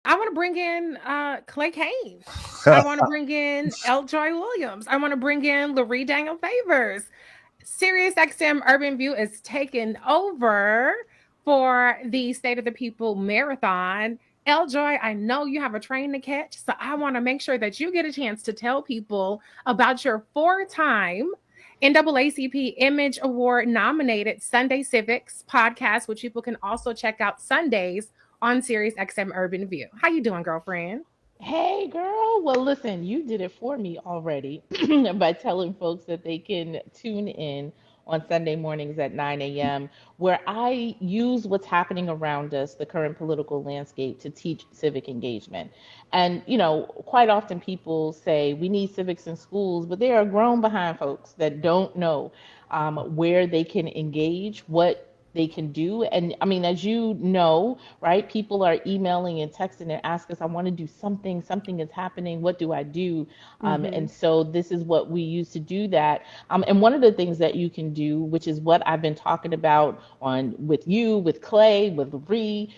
I want to bring in Clay Cane. I want to bring in L. Joy Williams. I want to bring in Lurie Daniel Favors. SiriusXM Urban View is taking over for the State of the People Marathon. L. Joy, I know you have a train to catch, so I want to make sure that you get a chance to tell people about your four-time NAACP Image Award nominated Sunday Civics podcast, which people can also check out Sundays on SiriusXM Urban View. How you doing, girlfriend? Hey girl, well listen, you did it for me already by telling folks that they can tune in on Sunday mornings at 9 a.m., where I use what's happening around us, the current political landscape, to teach civic engagement. And, quite often people say we need civics in schools, but there are grown behind folks that don't know where they can engage, what they can do. And I mean, as you know, right, people are emailing and texting and ask us, I want to do something is happening, what do I do? Mm-hmm. And so this is what we use to do that. And one of the things that you can do, which is what I've been talking about on with you, with Clay, with Lurie,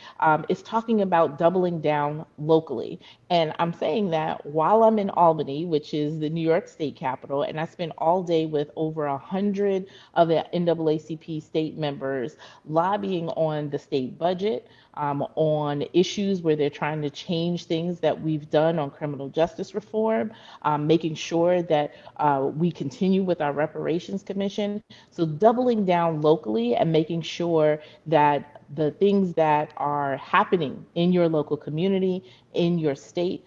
is talking about doubling down locally. And I'm saying that while I'm in Albany, which is the New York State capital, and I spent all day with over 100 of the NAACP state members lobbying on the state budget, on issues where they're trying to change things that we've done on criminal justice reform, making sure that we continue with our reparations commission. So doubling down locally and making sure that the things that are happening in your local community, in your state,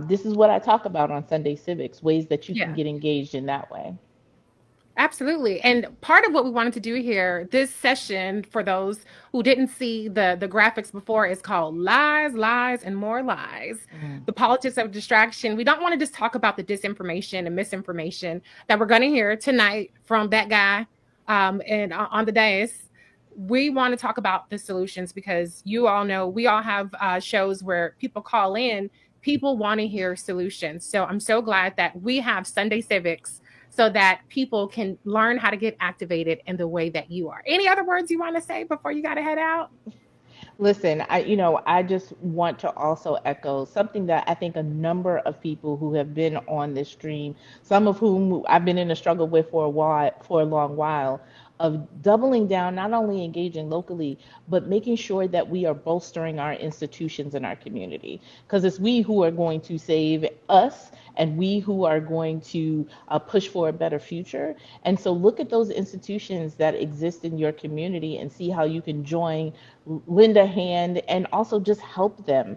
this is what I talk about on Sunday Civics, ways that you can Yeah. get engaged in that way. Absolutely. And part of what we wanted to do here, this session, for those who didn't see the graphics before, is called Lies, Lies, and More Lies. Mm. The politics of distraction. We don't want to just talk about the disinformation and misinformation that we're going to hear tonight from that guy and on the dais. We want to talk about the solutions because you all know we all have shows where people call in. People want to hear solutions. So I'm so glad that we have Sunday Civics so that people can learn how to get activated in the way that you are. Any other words you want to say before you got to head out? Listen, I just want to also echo something that I think a number of people who have been on this stream, some of whom I've been in a struggle with for a long while, of doubling down, not only engaging locally, but making sure that we are bolstering our institutions in our community. Because it's we who are going to save us and we who are going to push for a better future. And so look at those institutions that exist in your community and see how you can join, lend a hand, and also just help them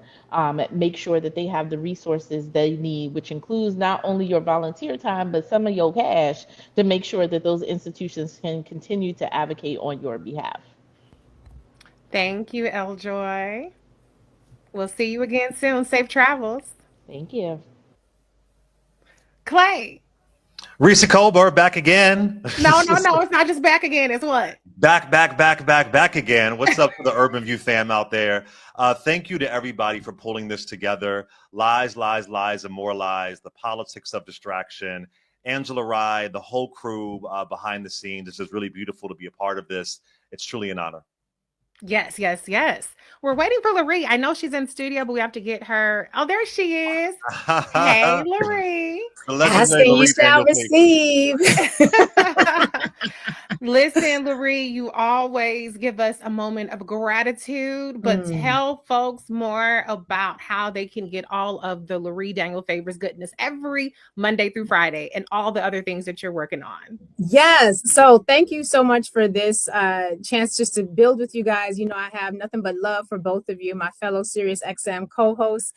make sure that they have the resources they need, which includes not only your volunteer time, but some of your cash to make sure that those institutions can continue to advocate on your behalf. Thank you, Eljoy. We'll see you again soon. Safe travels. Thank you. Clay. Reecie Colbert back again. No, no, no. It's not just back again. It's what? back again. What's up to the Urban View fam out there? Thank you to everybody for pulling this together. Lies, lies, lies, and more lies. The politics of distraction. Angela Rye, the whole crew behind the scenes. It's just really beautiful to be a part of this. It's truly an honor. Yes, yes, yes. We're waiting for Lurie. I know she's in studio, but we have to get her. Oh, there she is. Hey, The Lurie. legendary Asking you Lurie shall Daniel Favors. receive. Listen, Lurie, you always give us a moment of gratitude, but Mm. tell folks more about how they can get all of the Lurie Daniel Favors goodness every Monday through Friday and all the other things that you're working on. Yes. So thank you so much for this chance just to build with you guys. You know, I have nothing but love for both of you, my fellow SiriusXM co-hosts.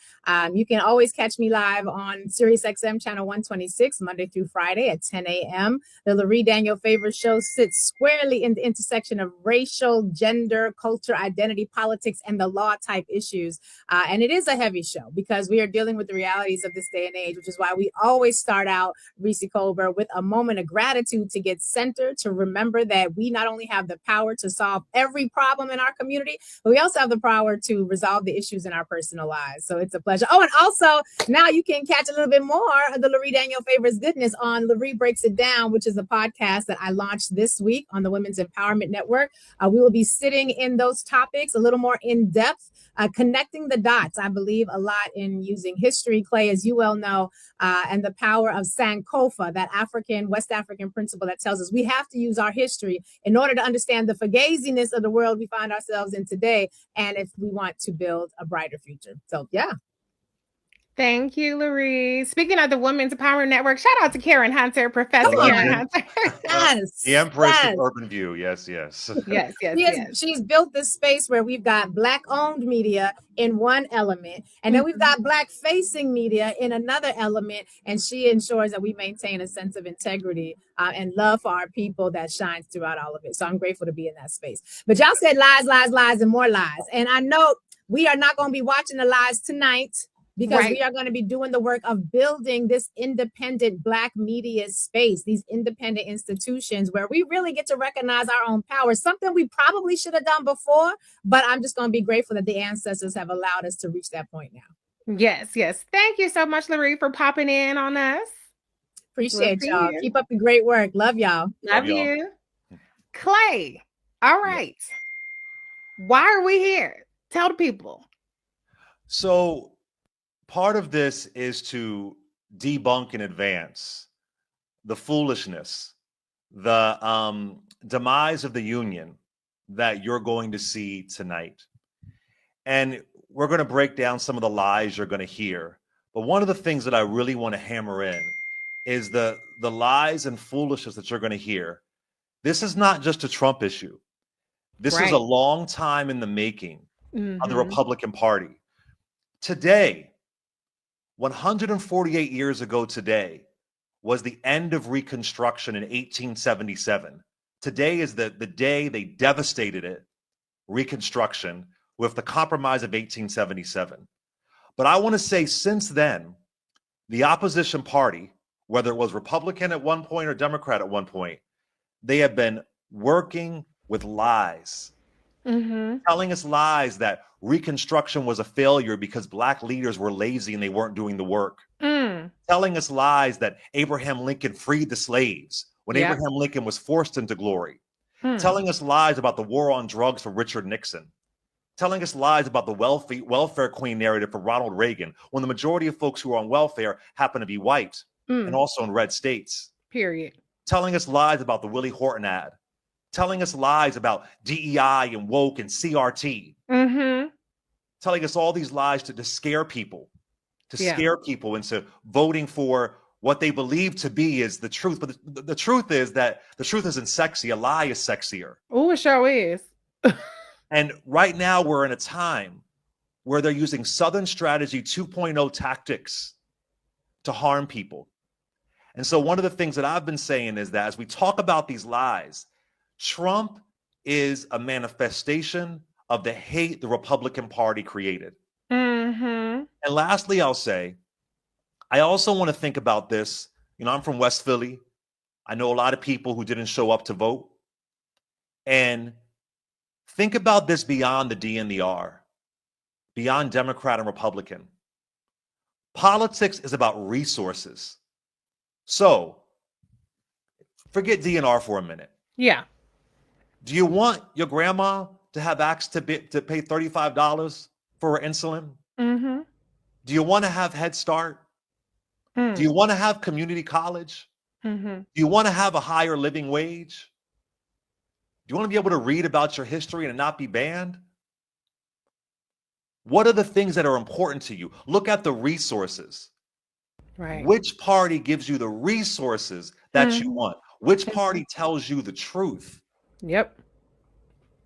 You can always catch me live on SiriusXM channel 126, Monday through Friday at 10 a.m. The Lurie Daniel Favors show sits squarely in the intersection of racial, gender, culture, identity, politics, and the law type issues. And it is a heavy show because we are dealing with the realities of this day and age, which is why we always start out, Reecie Colbert, with a moment of gratitude to get centered, to remember that we not only have the power to solve every problem in our community, but we also have the power to resolve the issues in our personal lives. So it's a pleasure. Oh, and also now you can catch a little bit more of the Lurie Daniel Favors goodness on Lurie Breaks It Down, which is a podcast that I launched this week on the Women's Empowerment Network. We will be sitting in those topics a little more in depth, connecting the dots. I believe a lot in using history, Clay, as you well know, and the power of Sankofa, that West African principle that tells us we have to use our history in order to understand the fugaziness of the world we find ourselves in today, and if we want to build a brighter future. So, yeah. Thank you, Lurie. Speaking of the Women's Empowerment Network, shout out to Karen Hunter, Professor The Karen legend. Hunter. Yes. The Empress yes. of Urban View. Yes, yes. Yes, yes, yes. She's built this space where we've got Black-owned media in one element, and then we've got Black-facing media in another element, and she ensures that we maintain a sense of integrity and love for our people that shines throughout all of it. So I'm grateful to be in that space. But y'all said lies, lies, lies, and more lies. And I know we are not going to be watching the lies tonight, because we are going to be doing the work of building this independent Black media space, these independent institutions where we really get to recognize our own power, something we probably should have done before, but I'm just going to be grateful that the ancestors have allowed us to reach that point now. Yes, yes. Thank you so much, Lurie, for popping in on us. Appreciate y'all. Keep up the great work. Love y'all. Love you. Clay, all right. Why are we here? Tell the people. So part of this is to debunk in advance the foolishness, the demise of the union that you're going to see tonight. And we're going to break down some of the lies you're going to hear. But one of the things that I really want to hammer in is the lies and foolishness that you're going to hear. This is not just a Trump issue. This is a long time in the making of the Republican Party. Today, 148 years ago today, was the end of Reconstruction in 1877. Today is the day they devastated it, Reconstruction, with the Compromise of 1877. But I want to say since then, the opposition party, whether it was Republican at one point or Democrat at one point, they have been working with lies, telling us lies that Reconstruction was a failure because Black leaders were lazy and they weren't doing the work. Telling us lies that Abraham Lincoln freed the slaves when Abraham Lincoln was forced into glory. Telling us lies about the war on drugs for Richard Nixon. Telling us lies about the welfare queen narrative for Ronald Reagan, when the majority of folks who are on welfare happen to be white and also in red states. Period. Telling us lies about the Willie Horton ad. Telling us lies about DEI and woke and CRT. Telling us all these lies to scare people, scare people into voting for what they believe to be is the truth. But the truth is that the truth isn't sexy. A lie is sexier. Oh, it sure is. And right now we're in a time where they're using Southern Strategy 2.0 tactics to harm people. And so one of the things that I've been saying is that as we talk about these lies, Trump is a manifestation of the hate the Republican Party created. And lastly, I'll say, I also want to think about this. You know, I'm from West Philly. I know a lot of people who didn't show up to vote. And think about this beyond the D and the R, beyond Democrat and Republican. Politics is about resources. So forget D and R for a minute. Yeah. Do you want your grandma to have access to pay $35 for her insulin? Do you want to have Head Start? Do you want to have community college? Do you want to have a higher living wage? Do you want to be able to read about your history and not be banned? What are the things that are important to you? Look at the resources. Right. Which party gives you the resources that you want? Which party tells you the truth? Yep.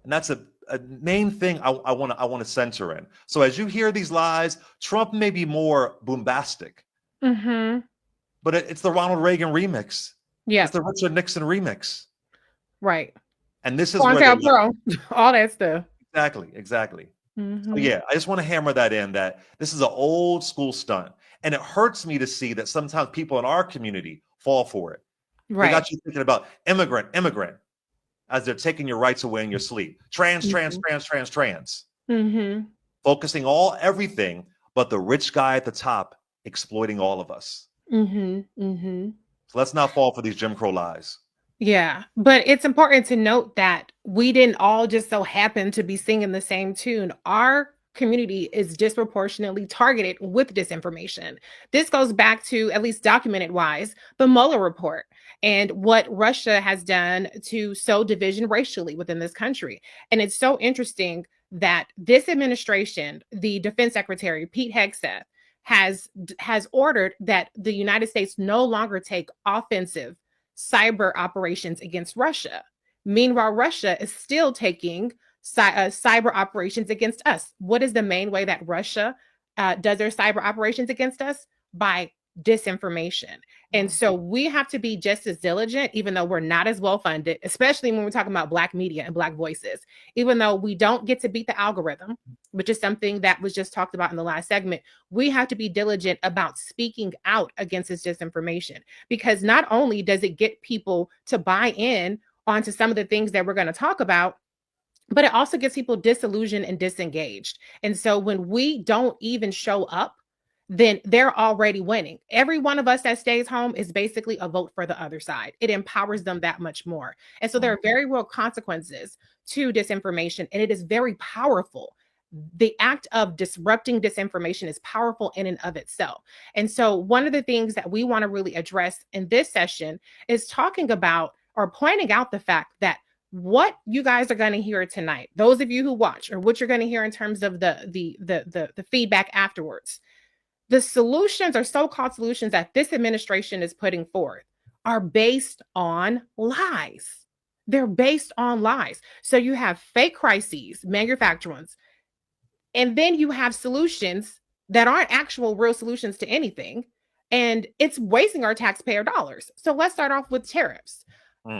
And that's a main thing I want to center in. So as you hear these lies, Trump may be more bombastic, but it's the Ronald Reagan remix. Yeah. It's the Richard Nixon remix. Right. And this is where where all that stuff. Exactly. So yeah, I just want to hammer that in, that this is an old school stunt. And it hurts me to see that sometimes people in our community fall for it. Right. They got you thinking about immigrant, as they're taking your rights away in your sleep. Trans. Focusing everything but the rich guy at the top exploiting all of us. So let's not fall for these Jim Crow lies. Yeah, but it's important to note that we didn't all just so happen to be singing the same tune. Our community is disproportionately targeted with disinformation. This goes back to, at least documented wise, the Mueller report and what Russia has done to sow division racially within this country. And it's so interesting that this administration, the Defense Secretary Pete Hegseth, has ordered that the United States no longer take offensive cyber operations against Russia. Meanwhile, Russia is still taking cyber operations against us. What is the main way that Russia does their cyber operations against us? By disinformation. And so we have to be just as diligent, even though we're not as well funded, especially when we're talking about Black media and Black voices, even though we don't get to beat the algorithm, which is something that was just talked about in the last segment. We have to be diligent about speaking out against this disinformation, because not only does it get people to buy in onto some of the things that we're going to talk about, but it also gets people disillusioned and disengaged. And so when we don't even show up, then they're already winning. Every one of us that stays home is basically a vote for the other side. It empowers them that much more. And so there are very real consequences to disinformation, and it is very powerful. The act of disrupting disinformation is powerful in and of itself. And so one of the things that we want to really address in this session is talking about or pointing out the fact that what you guys are going to hear tonight, those of you who watch, or what you're going to hear in terms of the feedback afterwards, the solutions or so-called solutions that this administration is putting forth are based on lies. They're based on lies. So you have fake crises, manufactured ones, and then you have solutions that aren't actual real solutions to anything, and it's wasting our taxpayer dollars. So let's start off with tariffs.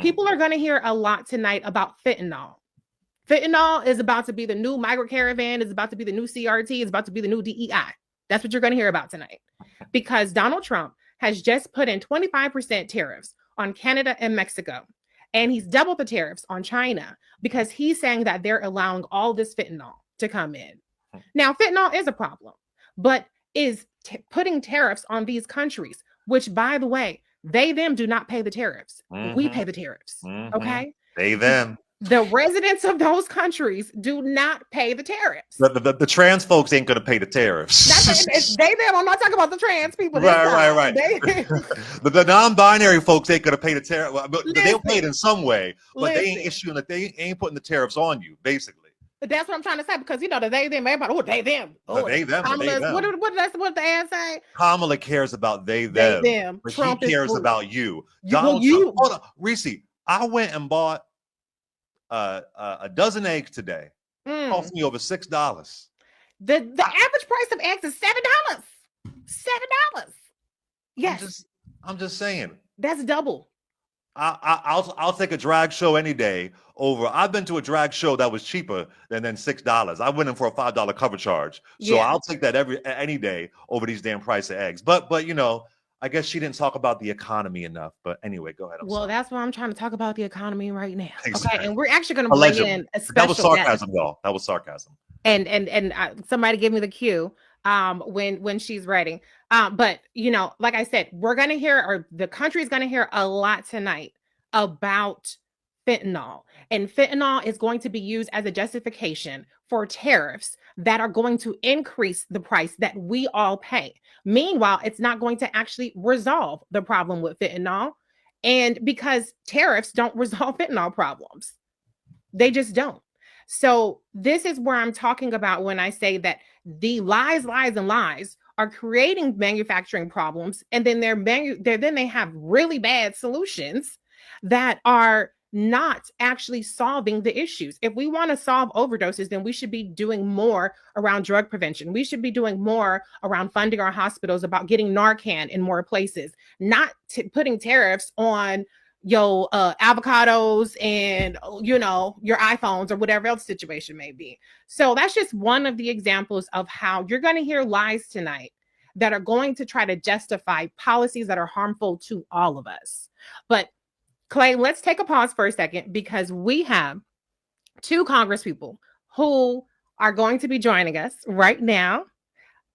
People are going to hear a lot tonight about fentanyl. Fentanyl is about to be the new migrant caravan, is about to be the new CRT, is about to be the new DEI. That's what you're going to hear about tonight, because Donald Trump has just put in 25% tariffs on Canada and Mexico. And he's doubled the tariffs on China because he's saying that they're allowing all this fentanyl to come in. Now, fentanyl is a problem, but is putting tariffs on these countries, which, by the way, they, them do not pay the tariffs. We pay the tariffs. Okay. They, them. The residents of those countries do not pay the tariffs. The trans folks ain't going to pay the tariffs. They, them. I'm not talking about the trans people. Right. The non-binary folks ain't going to pay the tariff. They'll pay it in some way, but they ain't issuing it. They ain't putting the tariffs on you, basically. That's what I'm trying to say, because you know the they them, everybody, they them. They them. What the ad say? Kamala cares about they them. But Trump cares about you. Donald Trump. Hold on, Reecie. I went and bought a dozen eggs today. Cost me over $6. The average price of eggs is $7. $7. Yes. I'm just saying. That's double. I'll take a drag show any day over. I've been to a drag show that was cheaper than $6. I went in for a $5 cover charge. So I'll take that any day over these damn price of eggs. But you know, I guess she didn't talk about the economy enough. But anyway, go ahead. Well, that's why I'm trying to talk about the economy right now. Exactly. Okay, and we're actually going to bring in a special. That was sarcasm, y'all. That was sarcasm. And somebody give me the cue when she's ready. But you know, like I said, we're going to hear, or the country is going to hear a lot tonight about fentanyl, and fentanyl is going to be used as a justification for tariffs that are going to increase the price that we all pay. Meanwhile, it's not going to actually resolve the problem with fentanyl, and because tariffs don't resolve fentanyl problems, they just don't. So this is where I'm talking about when I say that the lies are creating manufacturing problems, and then they have really bad solutions that are not actually solving the issues. If we want to solve overdoses, then we should be doing more around drug prevention. We should be doing more around funding our hospitals, about getting Narcan in more places, not putting tariffs on your avocados and, you know, your iPhones or whatever else situation may be. So that's just one of the examples of how you're going to hear lies tonight that are going to try to justify policies that are harmful to all of us. But Clay, let's take a pause for a second, because we have two congresspeople who are going to be joining us right now.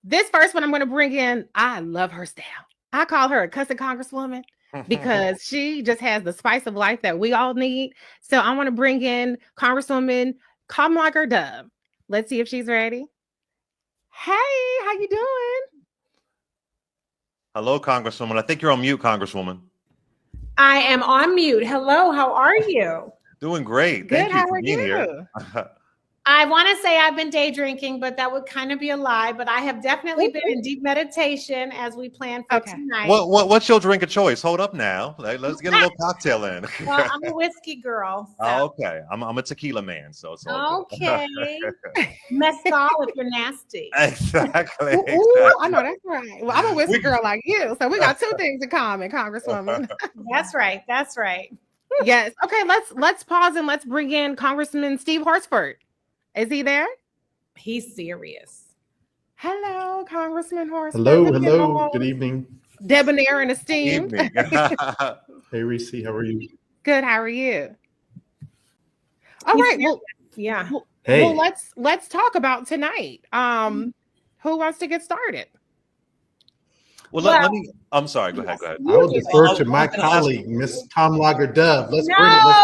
This first one I'm going to bring in, I love her style. I call her a cussing congresswoman, because she just has the spice of life that we all need. So I want to bring in Congresswoman Kamalager-Dove. Let's see if she's ready. Hey, how you doing? Hello, Congresswoman. I think you're on mute, Congresswoman. I am on mute. Hello, how are you? Doing great. Good. Thank you How for are being you? here. I want to say I've been day drinking, but that would kind of be a lie. But I have definitely been in deep meditation as we plan for tonight. What's your drink of choice? Hold up now. Let's get a little cocktail in. Well, I'm a whiskey girl. So. Oh, okay. I'm a tequila man, so it's all okay. Mezcal if you're nasty. Exactly. Ooh, I know that's right. Well, I'm a whiskey girl like you, so we got two things in common, Congresswoman. That's right. That's right. Yes. Okay. Let's pause and let's bring in Congressman Steve Horsford. Is he there? He's serious. Hello, Congressman Horsford. Hello. Good evening. Debonair and esteemed. Hey, Reece, how are you? Good. How are you? All right. Well, yeah. Hey. Well, let's talk about tonight. Who wants to get started? Well, let me. I'm sorry. Go ahead. I will defer to my colleague, Miss Kamalager-Dove. Let's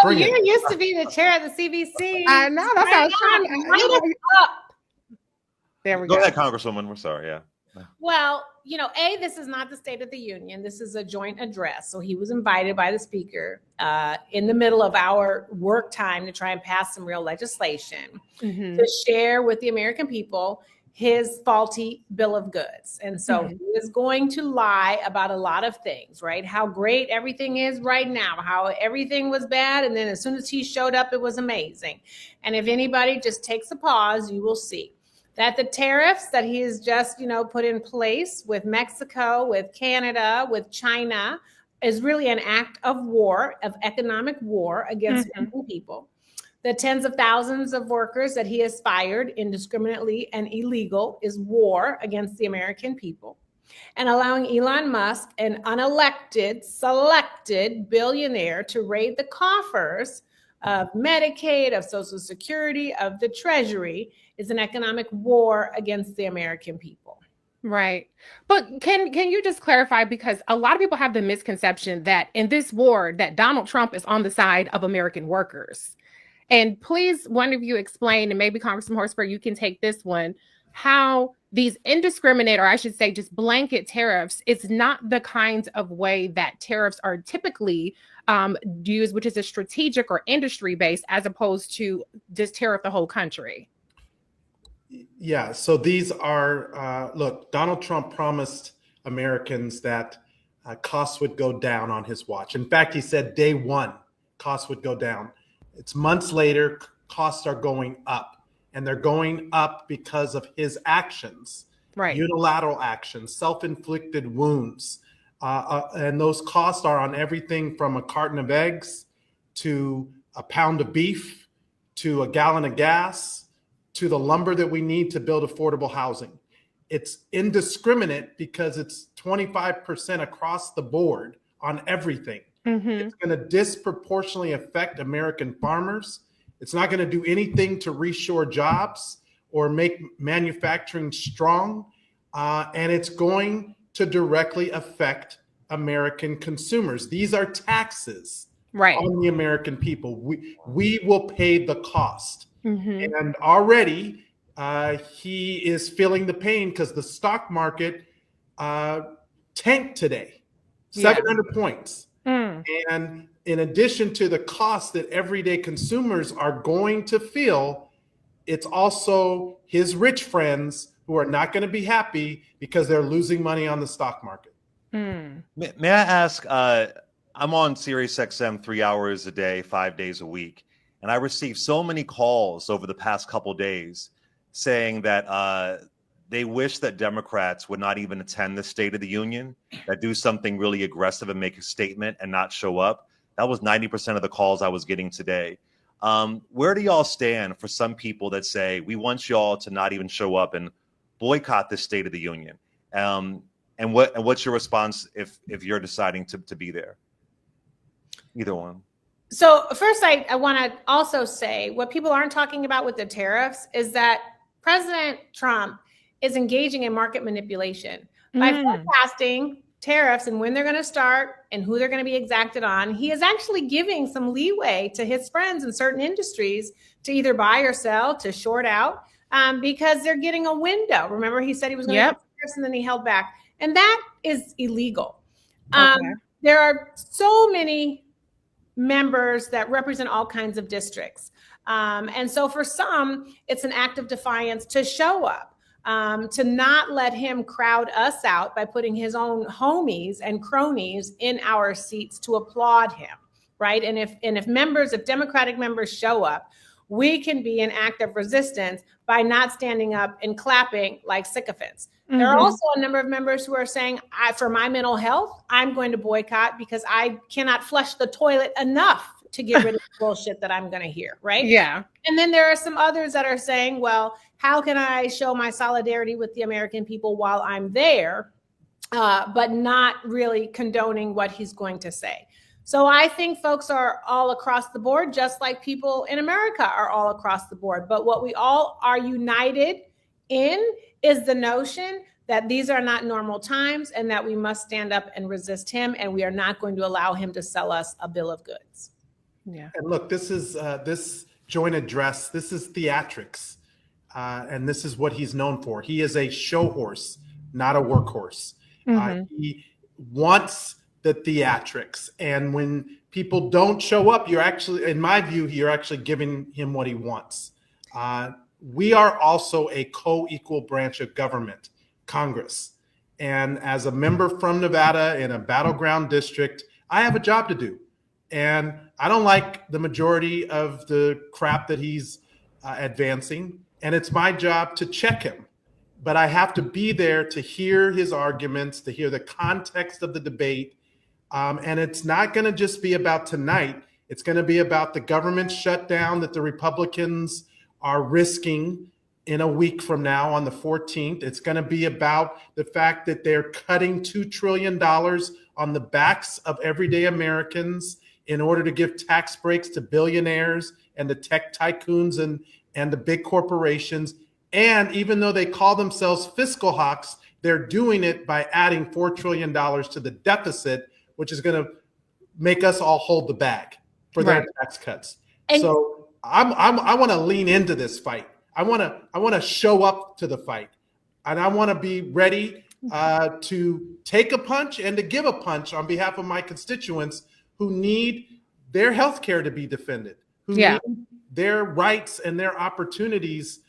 bring it. You used to be the chair of the CBC. I know. That's how I was trying to. There we go. Go ahead, Congresswoman. We're sorry. Yeah. Well, this is not the State of the Union. This is a joint address. So he was invited by the Speaker in the middle of our work time to try and pass some real legislation to share with the American people his faulty bill of goods. And so he is going to lie about a lot of things, right? How great everything is right now, how everything was bad. And then as soon as he showed up, it was amazing. And if anybody just takes a pause, you will see that the tariffs that he has just, put in place with Mexico, with Canada, with China is really an act of war, of economic war against people. The tens of thousands of workers that he has fired indiscriminately and illegal is war against the American people. And allowing Elon Musk, an unelected, selected billionaire, to raid the coffers of Medicaid, of Social Security, of the Treasury is an economic war against the American people. Right. But can you just clarify, because a lot of people have the misconception that in this war that Donald Trump is on the side of American workers. And please, one of you explain, and maybe Congressman Horsford, you can take this one, how these indiscriminate, or I should say just blanket tariffs, is not the kinds of way that tariffs are typically used, which is a strategic or industry based, as opposed to just tariff the whole country. Yeah, so these are, look, Donald Trump promised Americans that costs would go down on his watch. In fact, he said day one, costs would go down. It's months later, costs are going up, and they're going up because of his actions, right? Unilateral actions, self-inflicted wounds. And those costs are on everything from a carton of eggs to a pound of beef to a gallon of gas to the lumber that we need to build affordable housing. It's indiscriminate because it's 25% across the board on everything. It's going to disproportionately affect American farmers. It's not going to do anything to reshore jobs or make manufacturing strong. And it's going to directly affect American consumers. These are taxes on the American people. We will pay the cost. And already he is feeling the pain because the stock market tanked today, 700 points. And in addition to the cost that everyday consumers are going to feel, it's also his rich friends who are not going to be happy because they're losing money on the stock market. May I ask, I'm on SiriusXM 3 hours a day, 5 days a week, and I received so many calls over the past couple of days saying that they wish that Democrats would not even attend the State of the Union, that do something really aggressive and make a statement and not show up. That was 90% of the calls I was getting today. Where do y'all stand for some people that say, we want y'all to not even show up and boycott the State of the Union? And what's your response if you're deciding to be there? Either one. So first, I want to also say what people aren't talking about with the tariffs is that President Trump is engaging in market manipulation by forecasting tariffs and when they're going to start and who they're going to be exacted on, he is actually giving some leeway to his friends in certain industries to either buy or sell, to short out, because they're getting a window. Remember, he said he was going to do tariffs and then he held back. And that is illegal. There are so many members that represent all kinds of districts. And so for some, it's an act of defiance to show up. To not let him crowd us out by putting his own homies and cronies in our seats to applaud him, right? And if Democratic members show up, we can be an act of resistance by not standing up and clapping like sycophants. There are also a number of members who are saying, for my mental health, I'm going to boycott because I cannot flush the toilet enough to get rid of the bullshit that I'm going to hear, right? Yeah. And then there are some others that are saying, well, how can I show my solidarity with the American people while I'm there, but not really condoning what he's going to say? So I think folks are all across the board, just like people in America are all across the board. But what we all are united in is the notion that these are not normal times and that we must stand up and resist him. And we are not going to allow him to sell us a bill of goods. Yeah. And look, this is this joint address. This is theatrics. And this is what he's known for. He is a show horse, not a workhorse. He wants the theatrics. And when people don't show up, you're actually, in my view, you're actually giving him what he wants. We are also a co-equal branch of government, Congress. And as a member from Nevada in a battleground district, I have a job to do. And I don't like the majority of the crap that he's advancing. And it's my job to check him. But I have to be there to hear his arguments, to hear the context of the debate. And it's not going to just be about tonight. It's going to be about the government shutdown that the Republicans are risking in a week from now on the 14th. It's going to be about the fact that they're cutting $2 trillion on the backs of everyday Americans in order to give tax breaks to billionaires and the tech tycoons and the big corporations. And even though they call themselves fiscal hawks, they're doing it by adding $4 trillion to the deficit, which is going to make us all hold the bag for their tax cuts. And so I want to lean into this fight. I want to show up to the fight, and I want to be ready to take a punch and to give a punch on behalf of my constituents who need their health care to be defended, who need their rights and their opportunities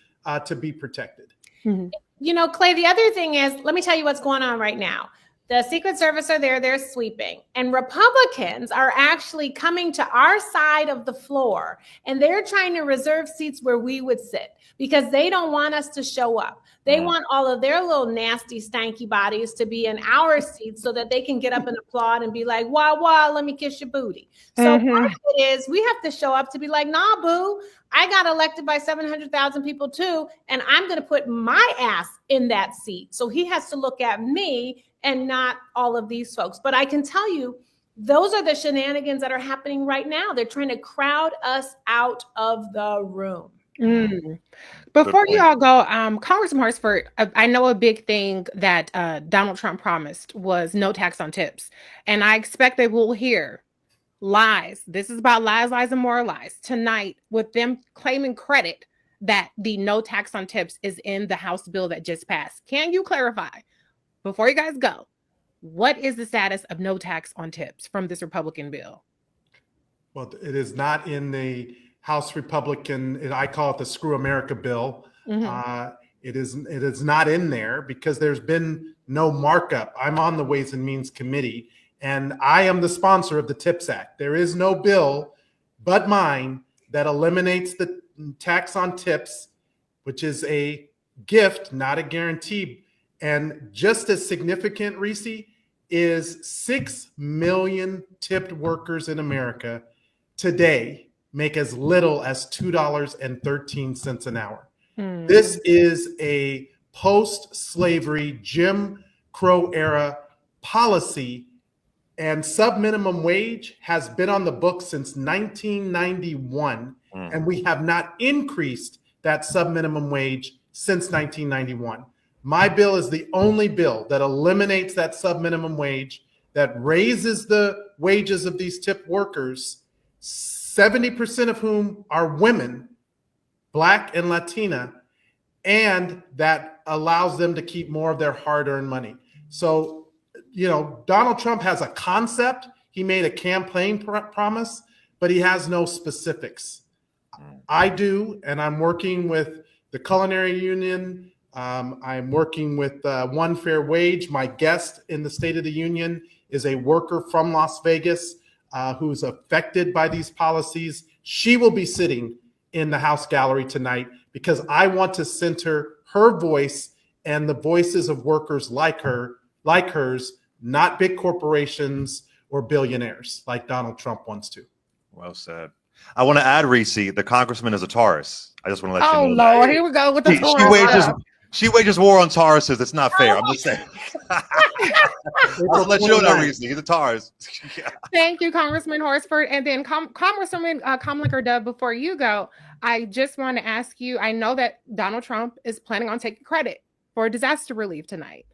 to be protected. You know, Clay, the other thing is, let me tell you what's going on right now. The Secret Service are there, they're sweeping. And Republicans are actually coming to our side of the floor, and they're trying to reserve seats where we would sit because they don't want us to show up. They want all of their little nasty, stanky bodies to be in our seats so that they can get up and applaud and be like, wah, wah, let me kiss your booty. So part of it is we have to show up to be like, nah, boo, I got elected by 700,000 people too, and I'm going to put my ass in that seat. So he has to look at me and not all of these folks. But I can tell you, those are the shenanigans that are happening right now. They're trying to crowd us out of the room. Before you all go, Congressman Horsford, I know a big thing that Donald Trump promised was no tax on tips. And I expect that we'll hear lies. This is about lies, lies, and more lies tonight with them claiming credit that the no tax on tips is in the House bill that just passed. Can you clarify, before you guys go, what is the status of no tax on tips from this Republican bill? Well, it is not in the House Republican, I call it the Screw America bill. It is not in there because there's been no markup. I'm on the Ways and Means Committee, and I am the sponsor of the TIPS Act. There is no bill but mine that eliminates the tax on tips, which is a gift, not a guarantee. And just as significant, Reecie, is 6 million tipped workers in America today make as little as $2.13 an hour. This is a post-slavery Jim Crow era policy, and sub-minimum wage has been on the books since 1991, and we have not increased that sub-minimum wage since 1991. My bill is the only bill that eliminates that sub-minimum wage, that raises the wages of these tip workers, 70% of whom are women, Black and Latina, and that allows them to keep more of their hard-earned money. So, Donald Trump has a concept. He made a campaign promise, but he has no specifics. I do, and I'm working with the Culinary Union. I'm working with One Fair Wage. My guest in the State of the Union is a worker from Las Vegas who's affected by these policies. She will be sitting in the House gallery tonight because I want to center her voice and the voices of workers like hers, not big corporations or billionaires like Donald Trump wants to. Well said. I want to add, Reece, the congressman is a Taurus. I just want to let you know. Oh Lord, here we go with the She wages war on Tauruses. It's not fair. I'm just saying. I'll let you know, Reece. He's a Taurus. Yeah. Thank you, Congressman Horsford. And then Congresswoman Kamalager-Dove, before you go, I just want to ask you, I know that Donald Trump is planning on taking credit for disaster relief tonight.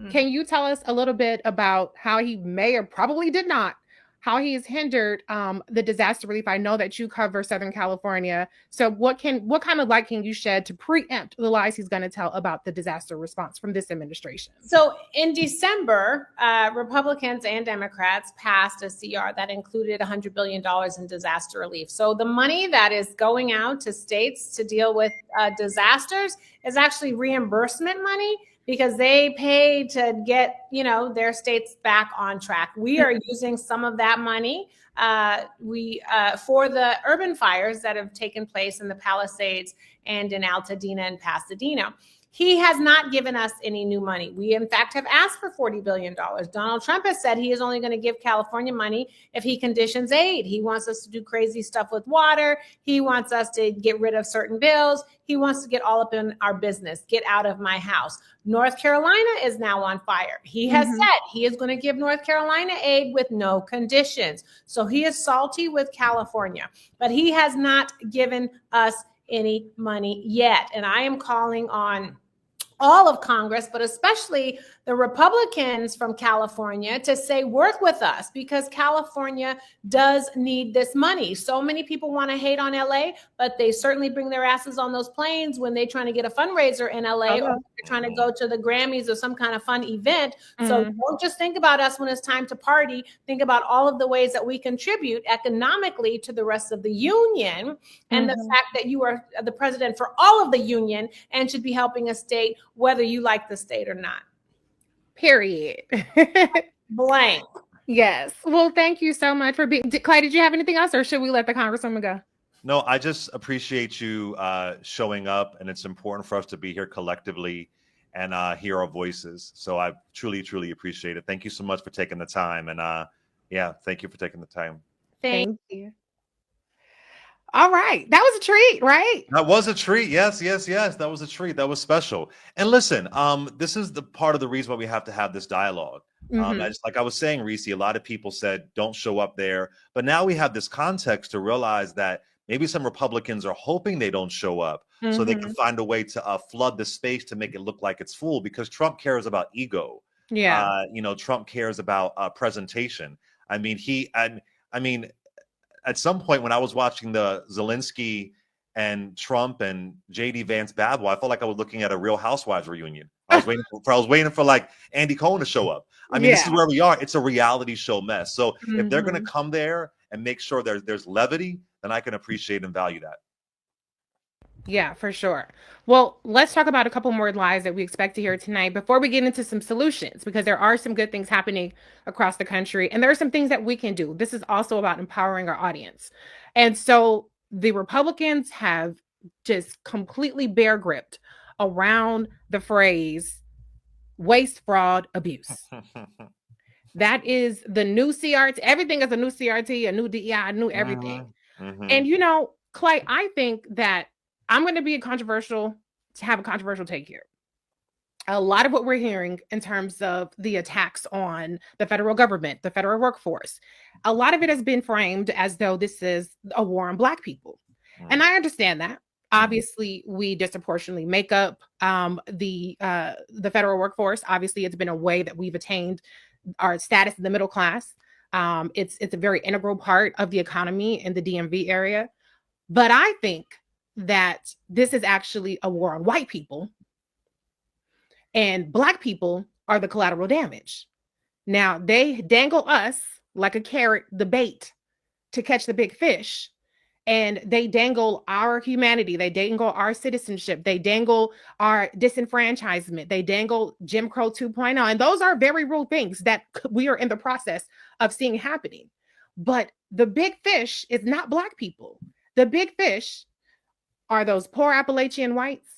Can you tell us a little bit about how he may or probably did not, how he has hindered the disaster relief? I know that you cover Southern California. So what kind of light can you shed to preempt the lies he's going to tell about the disaster response from this administration? So in December, Republicans and Democrats passed a CR that included $100 billion in disaster relief. So the money that is going out to states to deal with disasters is actually reimbursement money, because they pay to get, their states back on track. We are using some of that money for the urban fires that have taken place in the Palisades and in Altadena and Pasadena. He has not given us any new money. We, in fact, have asked for $40 billion. Donald Trump has said he is only going to give California money if he conditions aid. He wants us to do crazy stuff with water. He wants us to get rid of certain bills. He wants to get all up in our business. Get out of my house. North Carolina is now on fire. He has said he is going to give North Carolina aid with no conditions. So he is salty with California, but he has not given us any money yet. And I am calling on all of Congress, but especially the Republicans from California, to say, work with us, because California does need this money. So many people want to hate on LA, but they certainly bring their asses on those planes when they're trying to get a fundraiser in LA, or they're trying to go to the Grammys or some kind of fun event. So don't just think about us when it's time to party. Think about all of the ways that we contribute economically to the rest of the union, and the fact that you are the president for all of the union and should be helping a state, whether you like the state or not. Period. Blank. Yes. Well, thank you so much for being. Clay, did you have anything else, or should we let the Congresswoman go? No, I just appreciate you showing up, and it's important for us to be here collectively and hear our voices. So I truly, truly appreciate it. Thank you so much for taking the time, and thank you for taking the time. Thank you. All right. That was a treat, right? That was a treat. Yes. That was a treat. That was special. And listen, this is the part of the reason why we have to have this dialogue. Like I was saying, Reece, a lot of people said, don't show up there. But now we have this context to realize that maybe some Republicans are hoping they don't show up so they can find a way to flood the space to make it look like it's full, because Trump cares about ego. Yeah. Trump cares about presentation. At some point when I was watching the Zelensky and Trump and JD Vance battle, I felt like I was looking at a Real Housewives reunion. I was waiting for like Andy Cohen to show up. This is where we are. It's a reality show mess. So if they're going to come there and make sure there's levity, then I can appreciate and value that. Yeah, for sure. Well, let's talk about a couple more lies that we expect to hear tonight before we get into some solutions, because there are some good things happening across the country, and there are some things that we can do. This is also about empowering our audience. And so the Republicans have just completely bear gripped around the phrase waste, fraud, abuse. That is the new CRT. Everything is a new CRT, a new DEI, a new everything. And Clay, I think that I'm going to have a controversial take here. A lot of what we're hearing in terms of the attacks on the federal government, the federal workforce, a lot of it has been framed as though this is a war on Black people. And I understand that. Obviously, we disproportionately make up the federal workforce. Obviously, it's been a way that we've attained our status in the middle class. It's a very integral part of the economy in the DMV area. But I think that this is actually a war on white people, and Black people are the collateral damage. Now, they dangle us like a carrot, the bait to catch the big fish. And they dangle our humanity, they dangle our citizenship, they dangle our disenfranchisement, they dangle Jim Crow 2.0. And those are very real things that we are in the process of seeing happening. But the big fish is not Black people. The big fish are those poor Appalachian whites,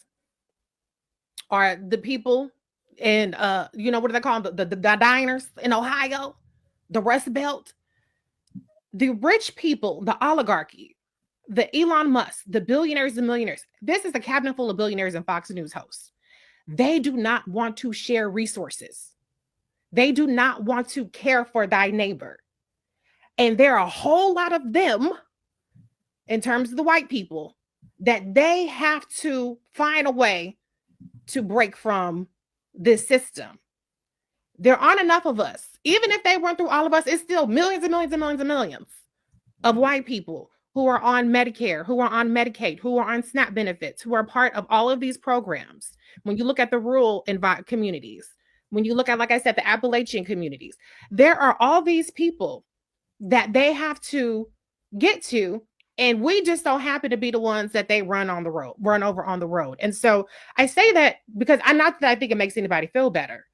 are the people in, what do they call them? The diners in Ohio, the Rust Belt, the rich people, the oligarchy, the Elon Musk, the billionaires and millionaires. This is a cabinet full of billionaires and Fox News hosts. They do not want to share resources. They do not want to care for thy neighbor. And there are a whole lot of them, in terms of the white people, that they have to find a way to break from this system. There aren't enough of us. Even if they went through all of us, it's still millions and millions and millions and millions of white people who are on Medicare, who are on Medicaid, who are on SNAP benefits, who are part of all of these programs. When you look at the rural communities, when you look at, like I said, the Appalachian communities, there are all these people that they have to get to, and we just don't happen to be the ones that they run over on the road. And so I say that because not that I think it makes anybody feel better,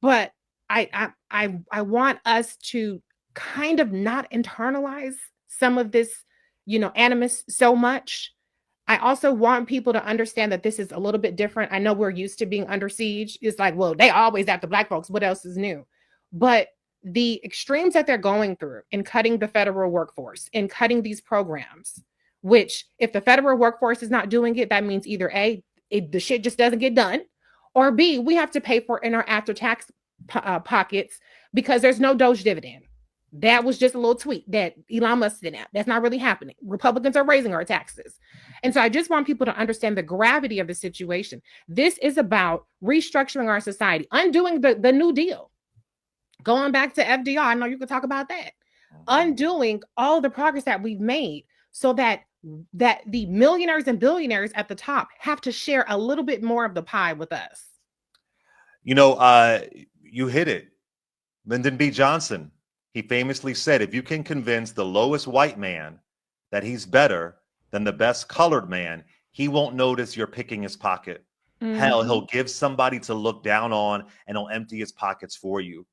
but I want us to kind of not internalize some of this, animus so much. I also want people to understand that this is a little bit different. I know we're used to being under siege. It's like, well, they always after Black folks. What else is new? But the extremes that they're going through in cutting the federal workforce, in cutting these programs, which if the federal workforce is not doing it, that means either A, the shit just doesn't get done, or B, we have to pay for it in our after tax pockets because there's no Doge dividend. That was just a little tweet that Elon Musk did. That's not really happening. Republicans are raising our taxes. And so I just want people to understand the gravity of the situation. This is about restructuring our society, undoing the New Deal. Going back to FDR, I know you could talk about that. Undoing all the progress that we've made so that the millionaires and billionaires at the top have to share a little bit more of the pie with us. You hit it. Lyndon B. Johnson, he famously said, if you can convince the lowest white man that he's better than the best colored man, he won't notice you're picking his pocket. Mm-hmm. Hell, he'll give somebody to look down on and he'll empty his pockets for you.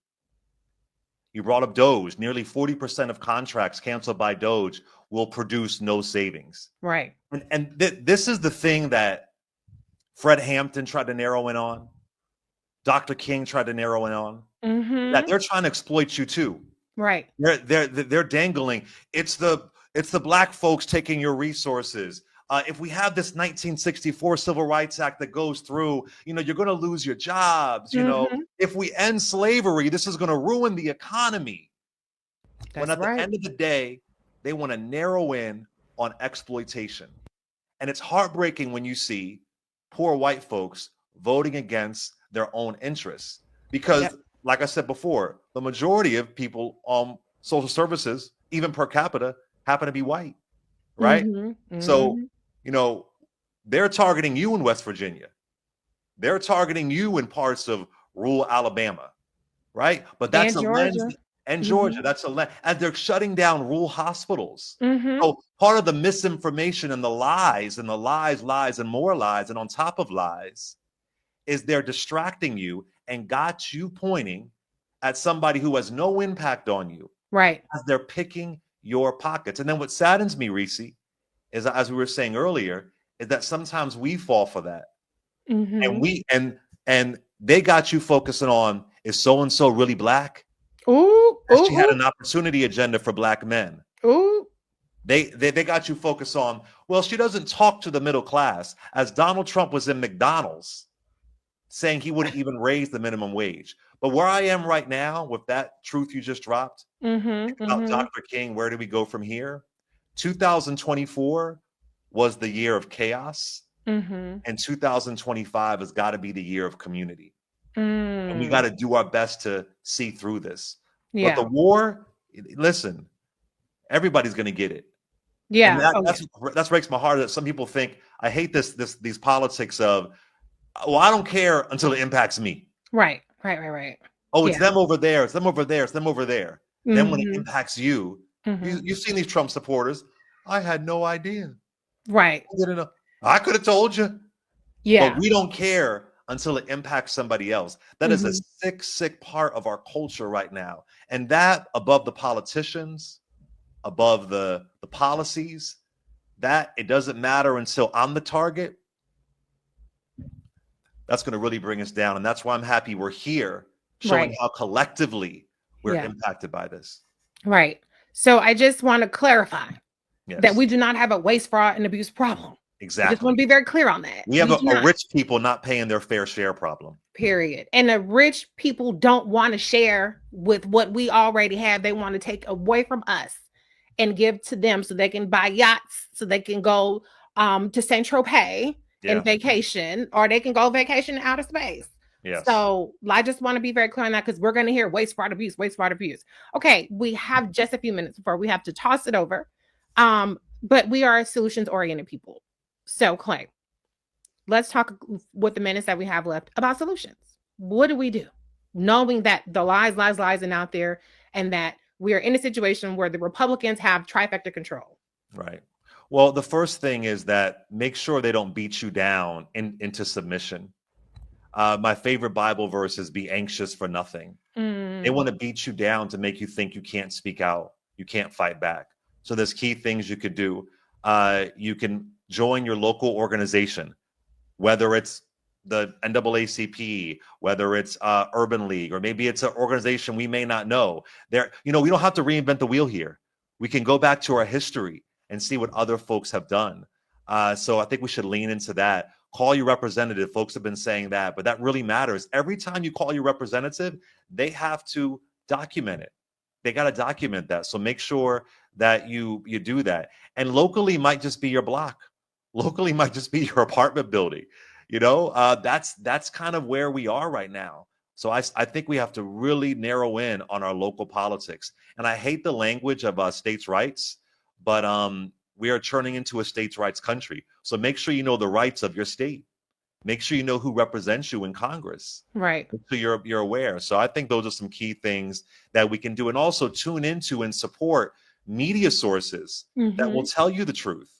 You brought up Doge. Nearly 40% of contracts canceled by Doge will produce no savings. Right. And this is the thing that Fred Hampton tried to narrow in on. Dr. King tried to narrow in on. Mm-hmm. That they're trying to exploit you too. Right. They're dangling. It's the Black folks taking your resources. If we have this 1964 Civil Rights Act that goes through, you're going to lose your jobs. Mm-hmm. If we end slavery, this is going to ruin the economy. When at the end of the day, they want to narrow in on exploitation. And it's heartbreaking when you see poor white folks voting against their own interests. Because, like I said before, the majority of people on social services, even per capita, happen to be white. Right? Mm-hmm. So, they're targeting you in West Virginia. They're targeting you in parts of rural Alabama, right? But that's Georgia. That's a lens. And they're shutting down rural hospitals. Mm-hmm. So part of the misinformation and the lies and more lies, and on top of lies, is they're distracting you and got you pointing at somebody who has no impact on you. Right. As they're picking your pockets. And then what saddens me, Reece, is, as we were saying earlier, is that sometimes we fall for that. Mm-hmm. And they got you focusing on, is so-and-so really Black? She had an opportunity agenda for Black men. They got you focused on, well, she doesn't talk to the middle class. As Donald Trump was in McDonald's saying he wouldn't even raise the minimum wage. But where I am right now with that truth you just dropped, about Dr. King, where do we go from here? 2024 was the year of chaos, Mm-hmm. and 2025 has got to be the year of community. And we Mm. got to do our best to see through this. But Yeah. the war, listen, everybody's going to get it. And Yeah. that breaks my heart that some people think, I hate these politics of, well, I don't care until it impacts me. Right. Oh, it's Yeah. them over there. It's them over there. It's them over there. Then when it Mhm. impacts you, Mhm. you've seen these Trump supporters. I had no idea. Right. I didn't know. I could have told you. Yeah. But we don't care until it impacts somebody else. That is a Mhm. sick, sick part of our culture right now. And that, above the politicians, above the policies, that it doesn't matter until I'm the target. That's going to really bring us down. And that's why I'm happy we're here, showing Right. how collectively we're Yeah. impacted by this. Right. So I just want to clarify Yes. that we do not have a waste, fraud, and abuse problem. I just Exactly. want to be very clear on that. We have do a not. rich people not paying their fair share problem. Period. And the rich people don't want to share with what we already have. They want to take away from us and give to them so they can buy yachts, so they can go to Saint Tropez Yeah. and vacation, or they can go vacation in outer space. Yes. So I just want to be very clear on that, because we're going to hear waste, fraud, abuse, waste, fraud, abuse. Okay, we have just a few minutes before we have to toss it over. But we are solutions-oriented people. So Clay, let's talk with the minutes that we have left about solutions. What do we do? Knowing that the lies are out there, and that we are in a situation where the Republicans have trifecta control. Right. Well, the first thing is that make sure they don't beat you down into submission. My favorite Bible verse is be anxious for nothing. They want to beat you down to make you think you can't speak out. You can't fight back. So there's key things you could do. You can join your local organization, whether it's the NAACP, whether it's Urban League, or maybe it's an organization we may not know. We don't have to reinvent the wheel here. We can go back to our history and see what other folks have done. So I think we should lean into that. Call your representative. Folks have been saying that, but that really matters. Every time you call your representative, they have to document it. They got to document that. So make sure that you do that. And locally might just be your block. Locally might just be your apartment building. That's kind of where we are right now. So I think we have to really narrow in on our local politics. And I hate the language of states' rights, but we are turning into a states' rights country. So make sure you know the rights of your state. Make sure you know who represents you in Congress. Right. So you're aware. So I think those are some key things that we can do. And also tune into and support media sources that will tell you the truth.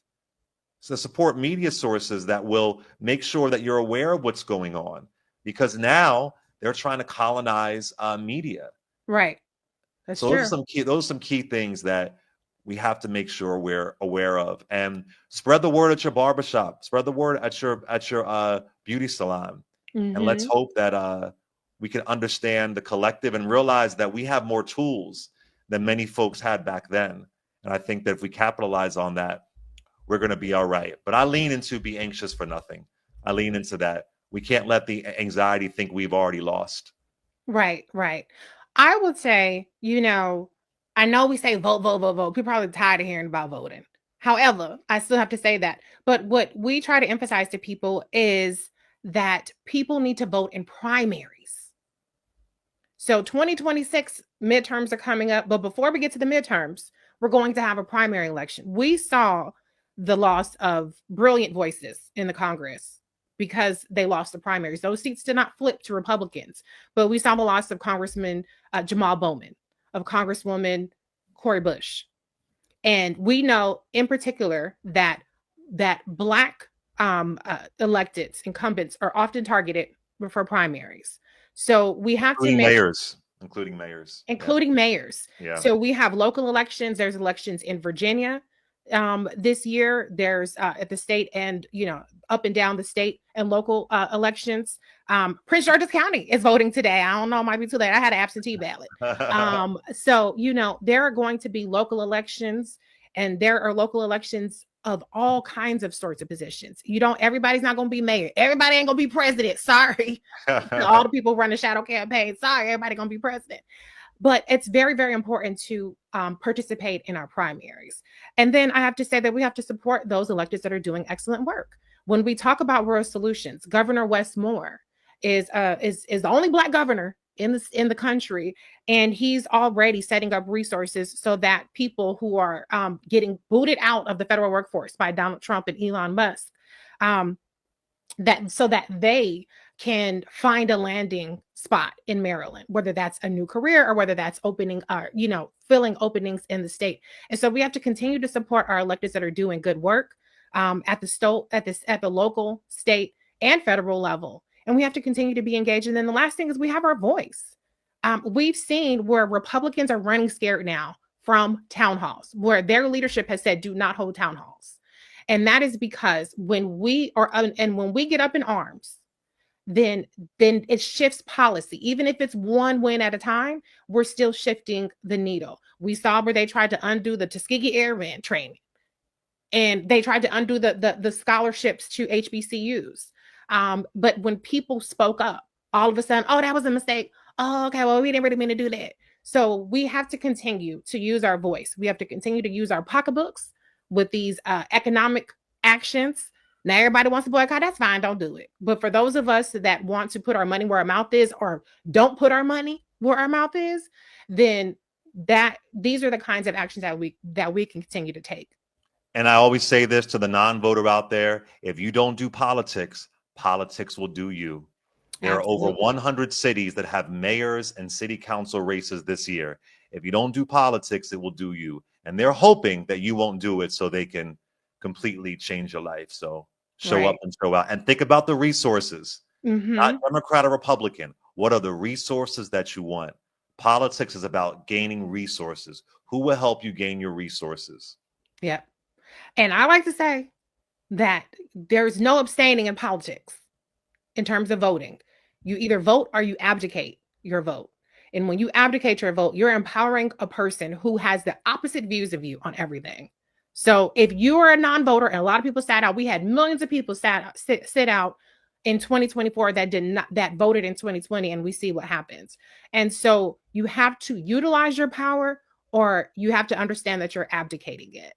So support media sources that will make sure that you're aware of what's going on, because now they're trying to colonize media. Right. That's so true. Those are some key things that we have to make sure we're aware of, and spread the word at your barbershop, spread the word at your beauty salon. And let's hope that we can understand the collective and realize that we have more tools than many folks had back then. And I think that if we capitalize on that, we're going to be all right. But I lean into be anxious for nothing. I lean into that. We can't let the anxiety think we've already lost. Right. I would say, I know we say vote, vote, vote, vote. People are probably tired of hearing about voting. However, I still have to say that. But what we try to emphasize to people is that people need to vote in primaries. So 2026 midterms are coming up. But before we get to the midterms, we're going to have a primary election. We saw the loss of brilliant voices in the Congress because they lost the primaries. Those seats did not flip to Republicans, but we saw the loss of Congressman Jamal Bowman, of Congresswoman Cori Bush. And we know in particular that Black electeds, incumbents, are often targeted for primaries. So we have to make including mayors. Yeah. So we have local elections. There's elections in Virginia this year. There's at the state and up and down the state and local elections. Prince George's County is voting today. I don't know, it might be too late. I had an absentee ballot. So there are going to be local elections, and there are local elections of all kinds of sorts of positions. Everybody's not going to be mayor. Everybody ain't going to be president. Sorry. All the people running shadow campaigns. Sorry, everybody going to be president. But it's very, very important to participate in our primaries. And then I have to say that we have to support those electeds that are doing excellent work. When we talk about rural solutions, Governor Wes Moore is the only Black governor in the country, and he's already setting up resources so that people who are getting booted out of the federal workforce by Donald Trump and Elon Musk, that they can find a landing spot in Maryland, whether that's a new career or whether that's opening filling openings in the state. And so we have to continue to support our electeds that are doing good work at the local, state, and federal level. And we have to continue to be engaged. And then the last thing is we have our voice. We've seen where Republicans are running scared now from town halls, where their leadership has said, do not hold town halls. And that is because when we get up in arms, then it shifts policy. Even if it's one win at a time, we're still shifting the needle. We saw where they tried to undo the Tuskegee Airmen training, and they tried to undo the scholarships to HBCUs. But when people spoke up, all of a sudden, oh, that was a mistake. Oh, okay, well, we didn't really mean to do that. So we have to continue to use our voice. We have to continue to use our pocketbooks with these economic actions. Now, everybody wants to boycott. That's fine. Don't do it. But for those of us that want to put our money where our mouth is, or don't put our money where our mouth is, then these are the kinds of actions that we can continue to take. And I always say this to the non-voter out there: if you don't do politics, politics will do you. There Absolutely. are over 100 cities that have mayors and city council races this year. If you don't do politics, it will do you. And they're hoping that you won't do it so they can completely change your life. So show up and show out. And think about the resources. Not Democrat or Republican. What are the resources that you want? Politics is about gaining resources. Who will help you gain your resources? Yeah. And I like to say that there's no abstaining in politics in terms of voting. You either vote or you abdicate your vote. And when you abdicate your vote, you're empowering a person who has the opposite views of you on everything. So if you are a non-voter, and a lot of people sat out, we had millions of people sit out in 2024 that voted in 2020, and we see what happens. And so you have to utilize your power, or you have to understand that you're abdicating it.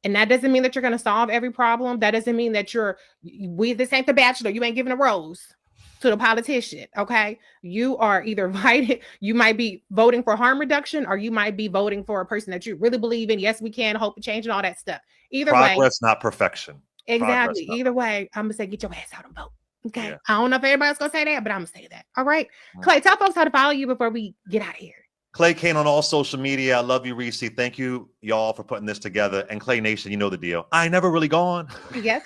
And that doesn't mean that you're going to solve every problem. That doesn't mean that this ain't The Bachelor. You ain't giving a rose to the politician, okay? You are either you might be voting for harm reduction, or you might be voting for a person that you really believe in. Yes, we can, hope and change, and all that stuff. Either way. Progress, not perfection. Exactly. Either way, I'm going to say, get your ass out and vote. Okay. Yeah. I don't know if everybody's going to say that, but I'm going to say that. All right. Clay, tell folks how to follow you before we get out of here. Clay Cane on all social media. I love you, Reecie. Thank you, y'all, for putting this together. And Clay Nation, you know the deal. I ain't never really gone. Yes.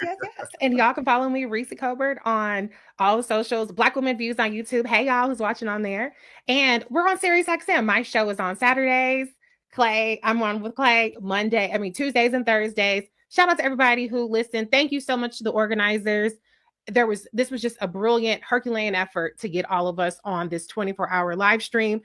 And y'all can follow me, Reecie Colbert, on all the socials. Black Women Views on YouTube. Hey, y'all who's watching on there. And we're on SiriusXM. My show is on Saturdays. I'm on with Clay Tuesdays and Thursdays. Shout out to everybody who listened. Thank you so much to the organizers. This was just a brilliant Herculean effort to get all of us on this 24-hour live stream.